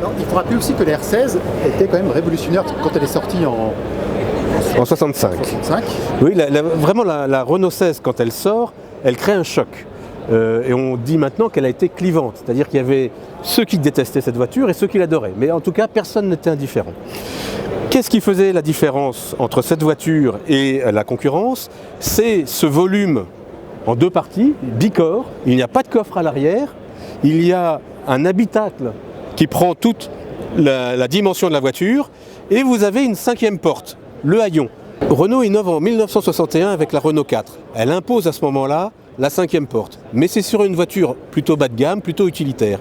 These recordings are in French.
Alors, il faut rappeler aussi que la R16 était quand même révolutionnaire quand elle est sortie En 65. 65. Oui, vraiment la Renault 16, quand elle sort, elle crée un choc. Et on dit maintenant qu'elle a été clivante, c'est-à-dire qu'il y avait ceux qui détestaient cette voiture et ceux qui l'adoraient. Mais en tout cas, personne n'était indifférent. Qu'est-ce qui faisait la différence entre cette voiture et la concurrence? C'est ce volume en deux parties, bicorps. Il n'y a pas de coffre à l'arrière. Il y a un habitacle qui prend toute la dimension de la voiture. Et vous avez une cinquième porte, le haillon. Renault innove en 1961 avec la Renault 4. Elle impose à ce moment-là la cinquième porte. Mais c'est sur une voiture plutôt bas de gamme, plutôt utilitaire.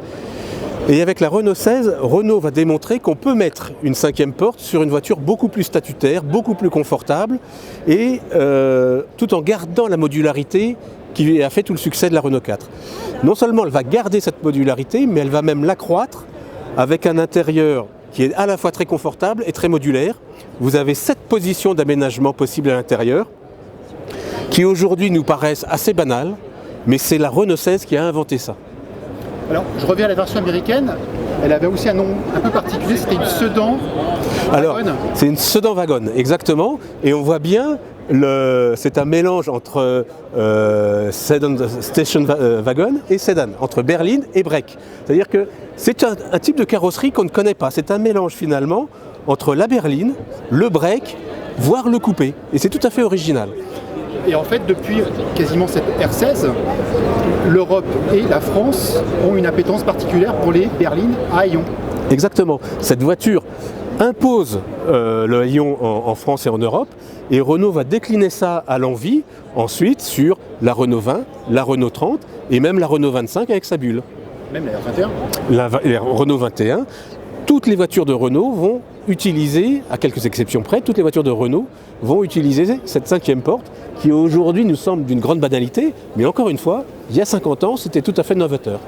Et avec la Renault 16, Renault va démontrer qu'on peut mettre une cinquième porte sur une voiture beaucoup plus statutaire, beaucoup plus confortable, et tout en gardant la modularité qui a fait tout le succès de la Renault 4. Non seulement elle va garder cette modularité, mais elle va même l'accroître avec un intérieur qui est à la fois très confortable et très modulaire. Vous avez 7 positions d'aménagement possibles à l'intérieur, qui aujourd'hui nous paraissent assez banales, mais c'est la Renault 16 qui a inventé ça. Alors, je reviens à la version américaine. Elle avait aussi un nom un peu particulier, c'était une sedan wagon. Alors, c'est une sedan wagon, exactement. Et on voit bien, c'est un mélange entre sedan, station wagon et sedan, entre berline et break. C'est-à-dire que c'est un type de carrosserie qu'on ne connaît pas. C'est un mélange finalement entre la berline, le break, voire le coupé. Et c'est tout à fait original. Et en fait, depuis quasiment cette R16, l'Europe et la France ont une appétence particulière pour les berlines à haillons. Exactement. Cette voiture impose le haillon en France et en Europe, et Renault va décliner ça à l'envi ensuite sur la Renault 20, la Renault 30 et même la Renault 25 avec sa bulle. Même la R21. La Renault 21. Toutes les voitures de Renault vont utiliser, à quelques exceptions près, toutes les voitures de Renault vont utiliser cette cinquième porte qui aujourd'hui nous semble d'une grande banalité, mais encore une fois, il y a 50 ans, c'était tout à fait novateur.